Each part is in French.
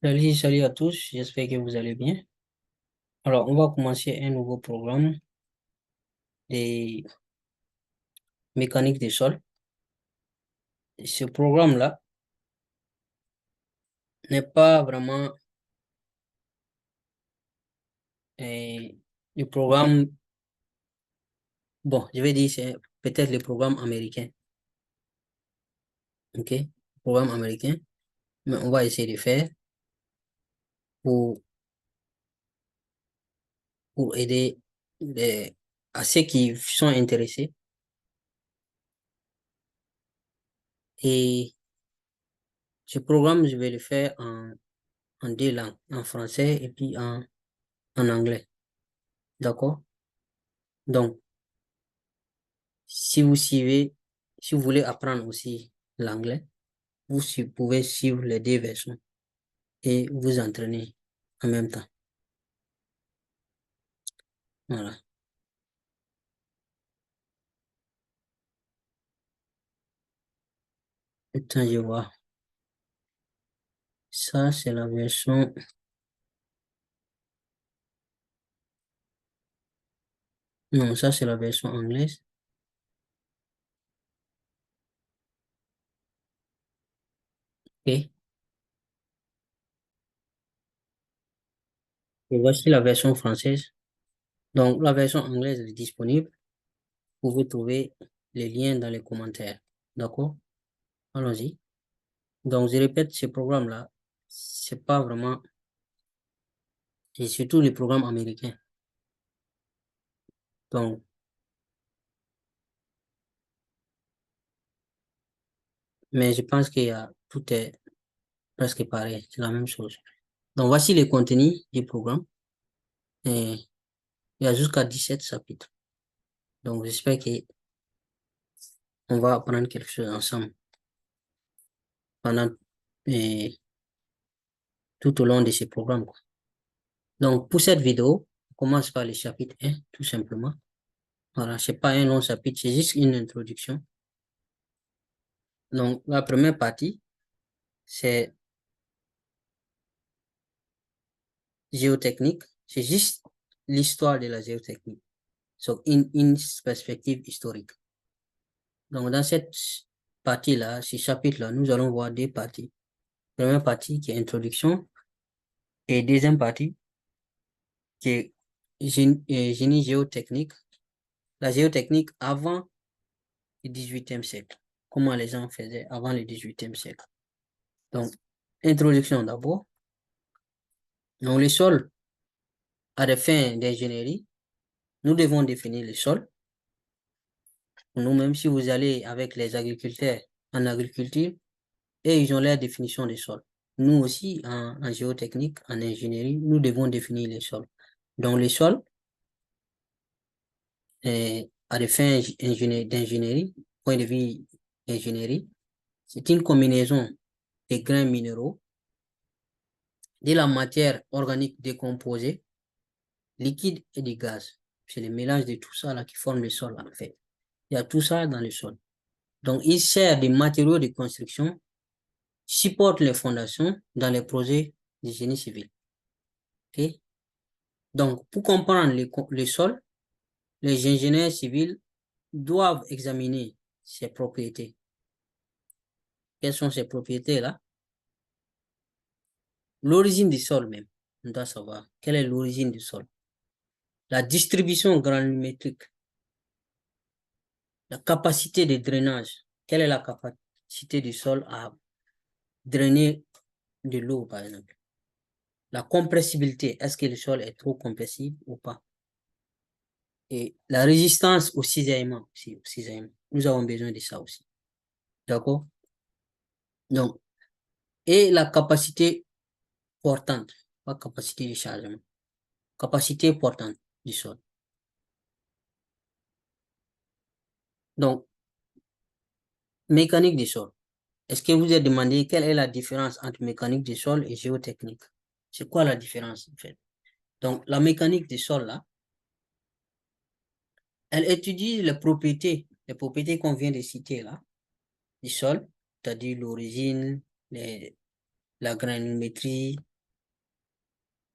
Salut à tous, j'espère que vous allez bien. Alors, on va commencer un nouveau programme des mécaniques des sols. Ce programme-là n'est pas vraiment euh, le programme, bon, je vais dire c'est peut-être le programme américain, ok? Le programme américain, mais on va essayer de faire pour, pour aider à ceux qui sont intéressés. Et ce programme, je vais le faire en deux langues, en français et puis en anglais, d'accord? Donc, si vous suivez, si vous voulez apprendre aussi l'anglais, pouvez suivre les deux versions et vous entraîner en même temps. Voilà. Attends, je vois. Ça, c'est la version. Non, ça, c'est la version anglaise. Ok. Et voici la version française. Donc, la version anglaise est disponible. Vous pouvez trouver les liens dans les commentaires. D'accord? Allons-y. Donc, je répète, ce programme-là, c'est pas vraiment, et surtout les programmes américains. Donc, mais je pense tout est presque pareil. C'est la même chose. Donc, voici les contenus du programme. Et il y a jusqu'à 17 chapitres. Donc, j'espère qu'on va apprendre quelque chose ensemble pendant, et tout au long de ce programme, quoi. Donc, pour cette vidéo, on commence par le chapitre 1, tout simplement. Voilà, c'est pas un long chapitre, c'est juste une introduction. Donc, la première partie, c'est géotechnique. C'est juste l'histoire de la géotechnique. Donc, une perspective historique. Donc, dans cette partie-là, ce chapitre-là, nous allons voir deux parties. Première partie qui est introduction et deuxième partie qui est génie géotechnique. La géotechnique avant le 18e siècle. Comment les gens faisaient avant le 18e siècle. Donc, introduction d'abord. Donc, le sol, à des fins d'ingénierie, nous devons définir le sol. Nous-mêmes, si vous allez avec les agriculteurs en agriculture, et ils ont leur définition des sols. Nous aussi, en géotechnique, en ingénierie, nous devons définir les sols. Donc, les sols, à des fins d'ingénierie, point de vue ingénierie, c'est une combinaison des grains minéraux, de la matière organique décomposée, liquide et du gaz. C'est le mélange de tout ça là qui forme le sol, en fait. Il y a tout ça dans le sol. Donc, il sert de matériaux de construction, supporte les fondations dans les projets de génie civil. Okay? Donc, pour comprendre le sol, les ingénieurs civils doivent examiner ses propriétés. Quelles sont ces propriétés-là? L'origine du sol même. On doit savoir quelle est l'origine du sol. La distribution granulométrique. La capacité de drainage. Quelle est la capacité du sol à drainer de l'eau, par exemple? La compressibilité. Est-ce que le sol est trop compressible ou pas? Et la résistance au cisaillement aussi. Nous avons besoin de ça aussi. D'accord? Donc, et la capacité portante, pas capacité de chargement, capacité portante du sol. Donc, mécanique du sol. Est-ce que vous avez demandé quelle est la différence entre mécanique du sol et géotechnique? C'est quoi la différence en fait? Donc, la mécanique du sol, là, elle étudie les propriétés qu'on vient de citer là, du sol, c'est-à-dire l'origine, la granulométrie,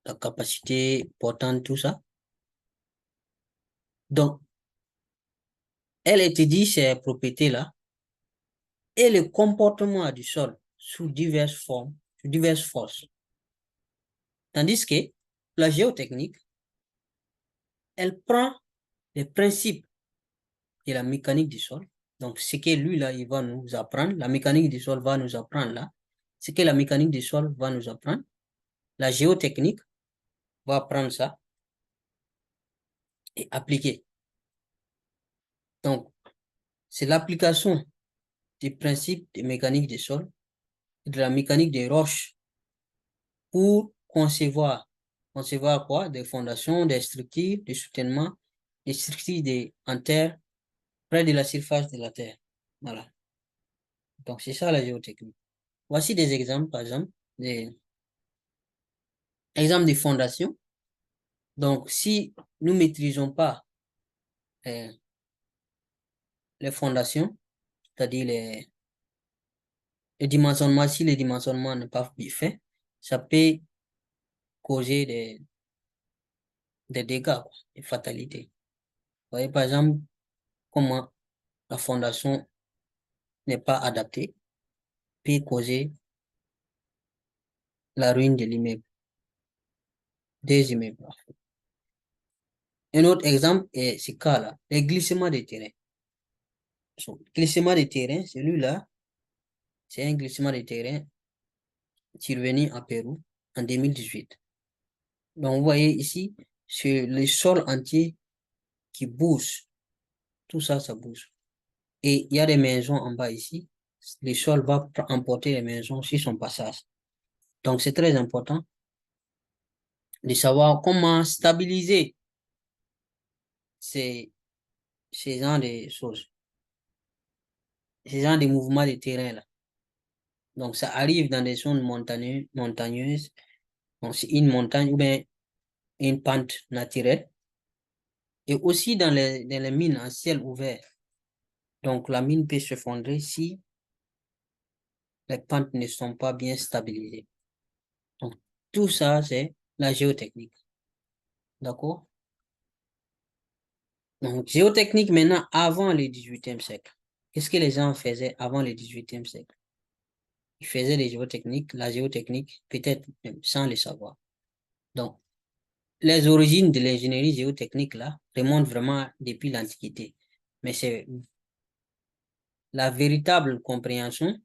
la capacité portante, tout ça. Donc, elle étudie ces propriétés-là et le comportement du sol sous diverses formes, sous diverses forces. Tandis que la géotechnique, elle prend les principes de la mécanique du sol. Donc, ce que lui, là, il va nous apprendre, la mécanique du sol va nous apprendre là. Ce que la mécanique du sol va nous apprendre, la géotechnique va apprendre ça et appliquer. Donc, c'est l'application des principes de mécanique des sols et de la mécanique des roches pour concevoir quoi? Des fondations, des structures de soutènement, des structures en terre, près de la surface de la terre. Voilà. Donc, c'est ça la géotechnique. Voici des exemples, par exemple, des exemples de fondations. Donc, si nous ne maîtrisons pas euh, les fondations, c'est-à-dire les dimensionnements, si les dimensionnements n'est pas bien fait, ça peut causer des dégâts, quoi, des fatalités. Vous voyez, par exemple, comment la fondation n'est pas adaptée, peut causer la ruine de l'immeuble, des immeubles. Un autre exemple est ce cas-là, les glissements de terrain. Glissement de terrain, celui-là, c'est un glissement de terrain survenu à Pérou en 2018. Donc, vous voyez ici, c'est le sol entier qui bouge. Tout ça, ça bouge. Et il y a des maisons en bas ici. Le sol va emporter les maisons sur son passage. Donc, c'est très important de savoir comment stabiliser ces, ces genres de choses, ces genres de mouvements de terrain-là. Donc, ça arrive dans des zones montagneuses. Donc, c'est une montagne ou bien une pente naturelle. Et aussi dans les mines en ciel ouvert. Donc, la mine peut s'effondrer si les pentes ne sont pas bien stabilisées. Donc, tout ça, c'est la géotechnique. D'accord? Donc, géotechnique maintenant avant le 18e siècle. Qu'est-ce que les gens faisaient avant le 18e siècle? Ils faisaient la géotechnique, peut-être même sans le savoir. Donc, les origines de l'ingénierie géotechnique, là, remontent vraiment depuis l'Antiquité. Mais c'est la véritable compréhension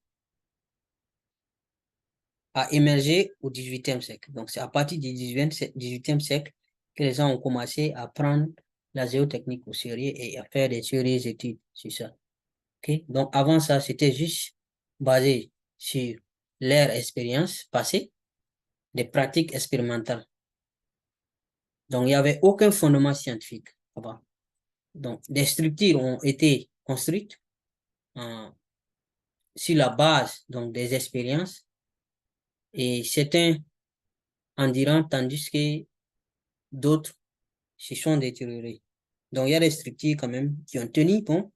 a émergé au 18e siècle. Donc, c'est à partir du 18e siècle que les gens ont commencé à prendre la géotechnique au sérieux et à faire des sérieuses études sur ça. Okay? Donc, avant ça, c'était juste basé sur leur expérience passée, des pratiques expérimentales. Donc, il n'y avait aucun fondement scientifique avant. Donc, des structures ont été construites sur la base donc, des expériences et certains en diront tandis que d'autres se sont détériorés. Donc, il y a des structures quand même qui ont tenu bon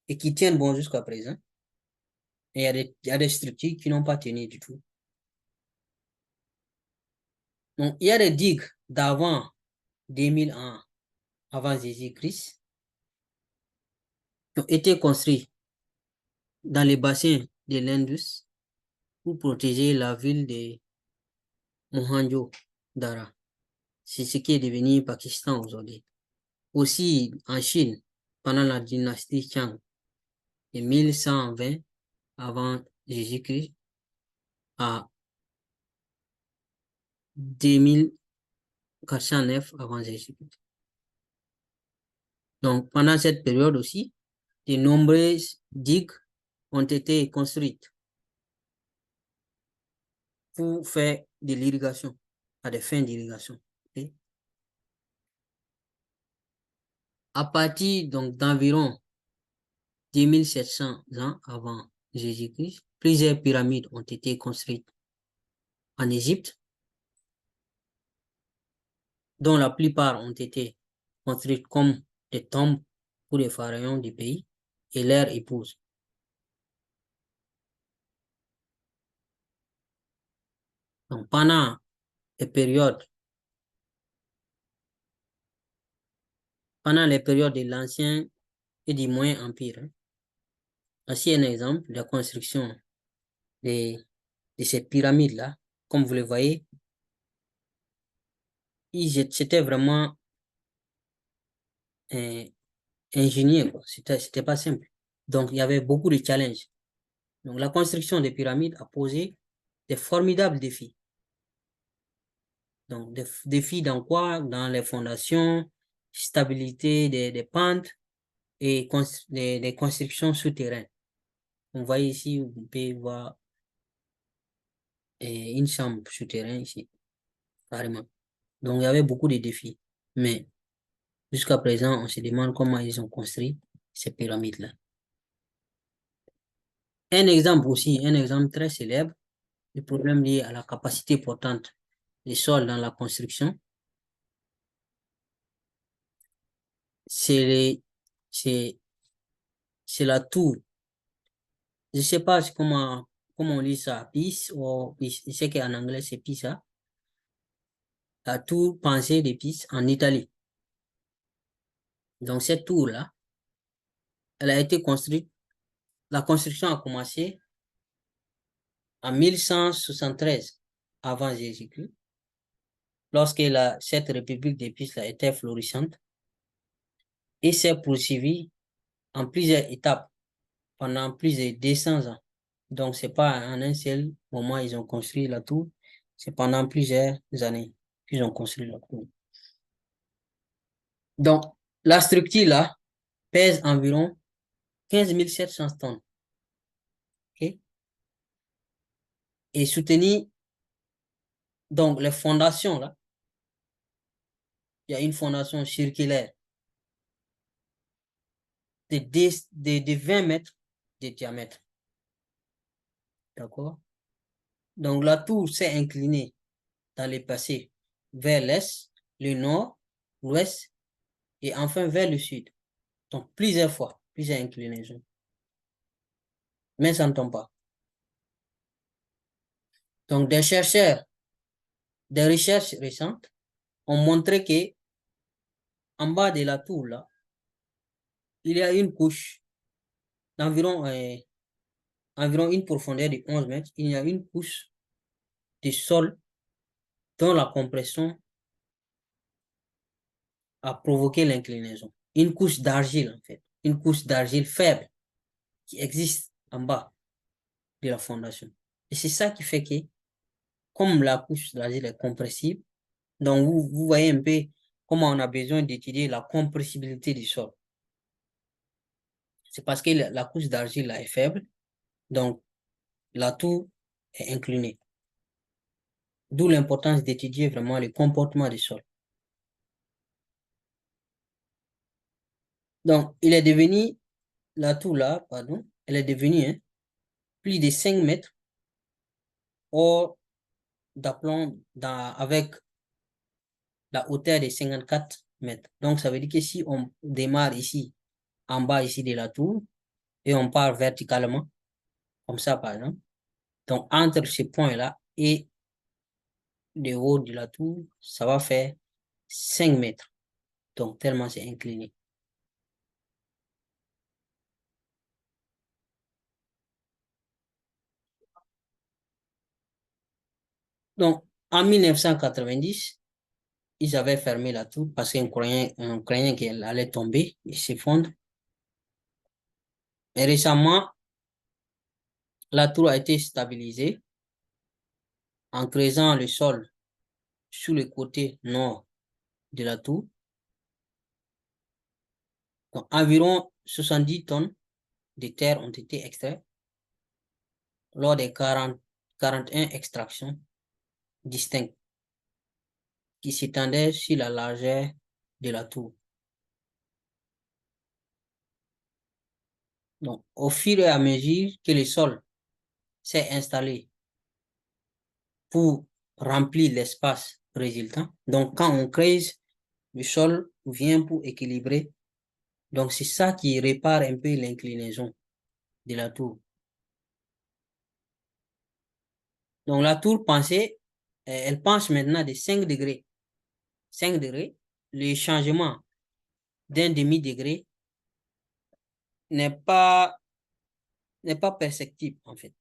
et qui tiennent bon jusqu'à présent. Et il y a des structures qui n'ont pas tenu du tout. Donc, il y a des digues d'avant 2000 ans avant Jésus-Christ qui ont été construites dans les bassins de l'Indus pour protéger la ville de Mohenjo-Dara. C'est ce qui est devenu Pakistan aujourd'hui. Aussi en Chine, pendant la dynastie Qing, de 1120 avant Jésus-Christ à 2409 avant Jésus-Christ. Donc, pendant cette période aussi, de nombreuses digues ont été construites pour faire de l'irrigation, à des fins d'irrigation. Okay? À partir donc d'environ 2700 ans avant Jésus-Christ, plusieurs pyramides ont été construites en Égypte, dont la plupart ont été construites comme des tombes pour les pharaons du pays et leurs épouses. Donc, pendant les périodes pendant les périodes de l'Ancien et du Moyen Empire. Hein. Voici un exemple de la construction de ces pyramides-là. Comme vous le voyez, c'était vraiment ingénieux. C'était pas simple. Donc, il y avait beaucoup de challenges. Donc, la construction des pyramides a posé des formidables défis. Donc, des défis dans quoi? Dans les fondations, stabilité des pentes et des constructions souterraines. On voit ici, vous pouvez voir une chambre souterraine ici, carrément. Donc, il y avait beaucoup de défis. Mais jusqu'à présent, on se demande comment ils ont construit ces pyramides-là. Un exemple aussi, un exemple très célèbre, le problème lié à la capacité portante des sols dans la construction, c'est c'est la tour. Je ne sais pas comment on lit ça, Pise, ou je sais qu'en anglais c'est Pisa, la tour pensée de Pise en Italie. Donc cette tour-là, elle a été construite, la construction a commencé en 1173 avant Jésus-Christ, lorsque cette république de Pise là, était florissante, et s'est poursuivie en plusieurs étapes pendant plus de 200 ans. Donc, c'est pas en un seul moment ils ont construit la tour, c'est pendant plusieurs années qu'ils ont construit la tour. Donc, la structure là pèse environ 15 700 tonnes. Okay? Et soutenir, donc les fondations là, il y a une fondation circulaire de 20 mètres de diamètre. D'accord? Donc, la tour s'est inclinée dans le passé vers l'est, le nord, l'ouest et enfin vers le sud. Donc, plusieurs fois, plusieurs inclinaisons. Mais ça ne tombe pas. Donc, des recherches récentes ont montré que en bas de la tour, là, il y a une couche d'environ environ une profondeur de 11 mètres. Il y a une couche de sol dont la compression a provoqué l'inclinaison. Une couche d'argile, en fait. Une couche d'argile faible qui existe en bas de la fondation. Et c'est ça qui fait que, comme la couche d'argile est compressible, donc vous voyez un peu comment on a besoin d'étudier la compressibilité du sol. C'est parce que la couche d'argile là est faible, donc la tour est inclinée. D'où l'importance d'étudier vraiment le comportement du sol. Donc, la tour là, pardon, elle est devenue plus de 5 mètres hors d'aplomb avec la hauteur de 54 mètres. Donc, ça veut dire que si on démarre ici, en bas ici de la tour, et on part verticalement, comme ça par exemple, donc entre ce point-là et le haut de la tour, ça va faire 5 mètres. Donc, tellement c'est incliné. Donc, en 1990, ils avaient fermé la tour parce qu'on croyait qu'elle allait tomber et s'effondrer. Et récemment, la tour a été stabilisée en creusant le sol sur le côté nord de la tour. Donc, environ 70 tonnes de terre ont été extraites lors des 41 extractions distinctes qui s'étendaient sur la largeur de la tour. Donc, au fur et à mesure que le sol s'est installé pour remplir l'espace résultant, donc quand on creuse, le sol vient pour équilibrer. Donc, c'est ça qui répare un peu l'inclinaison de la tour. Donc, la tour elle penche maintenant de 5 degrés. 5 degrés. Le changement d'un demi-degré n'est pas perceptible, en fait.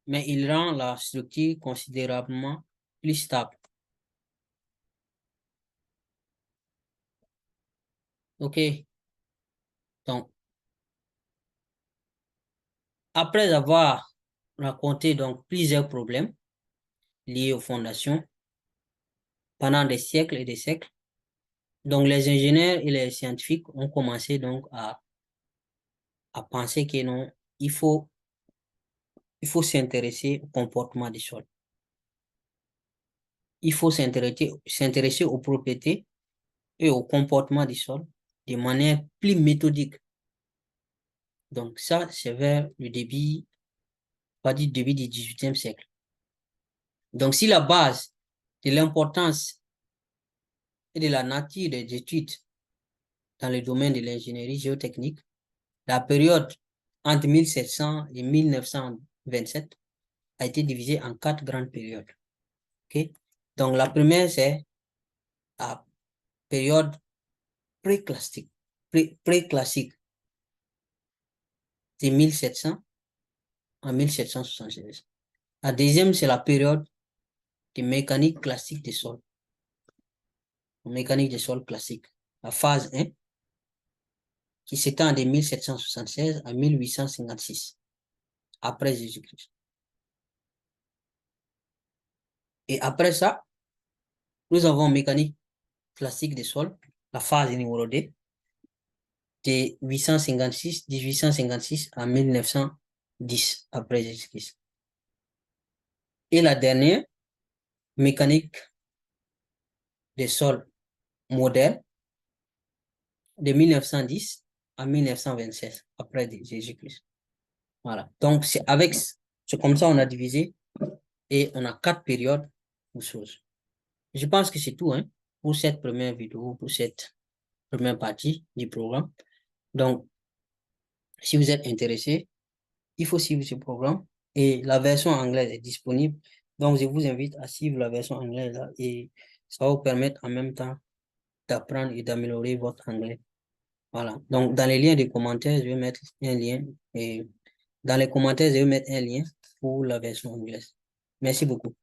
Mais il rend la structure considérablement plus stable. OK. Donc, après avoir raconté donc plusieurs problèmes liés aux fondations pendant des siècles et des siècles, donc les ingénieurs et les scientifiques ont commencé donc à penser que non, il faut s'intéresser au comportement des sols. Il faut s'intéresser aux propriétés et au comportement du sol de manière plus méthodique. Donc ça, c'est vers le début, pas du début du XVIIIe siècle. Donc si la base de l'importance et de la nature des études dans le domaine de l'ingénierie géotechnique, la période entre 1700 et 1927 a été divisée en 4 grandes périodes. Okay? Donc la première, c'est la période préclassique, préclassique de 1700 à 1776. La deuxième, c'est la période de mécanique classique des sols. Mécanique des sols classique. La phase 1, qui s'étend de 1776 à 1856, après Jésus-Christ. Et après ça, nous avons mécanique classique des sols, la phase numéro 2, de 1856 à 1910, après Jésus-Christ. Et la dernière, mécanique des sols modernes, de 1910 à 1926, après Jésus-Christ. Voilà. Donc, c'est comme ça on a divisé et on a 4 périodes ou choses. Je pense que c'est tout, hein, pour cette première vidéo, pour cette première partie du programme. Donc, si vous êtes intéressé, il faut suivre ce programme et la version anglaise est disponible. Donc, je vous invite à suivre la version anglaise là, et ça va vous permettre en même temps d'apprendre et d'améliorer votre anglais. Voilà. Donc, dans les liens des commentaires, je vais mettre un lien et dans les commentaires, je vais mettre un lien pour la version anglaise. Merci beaucoup.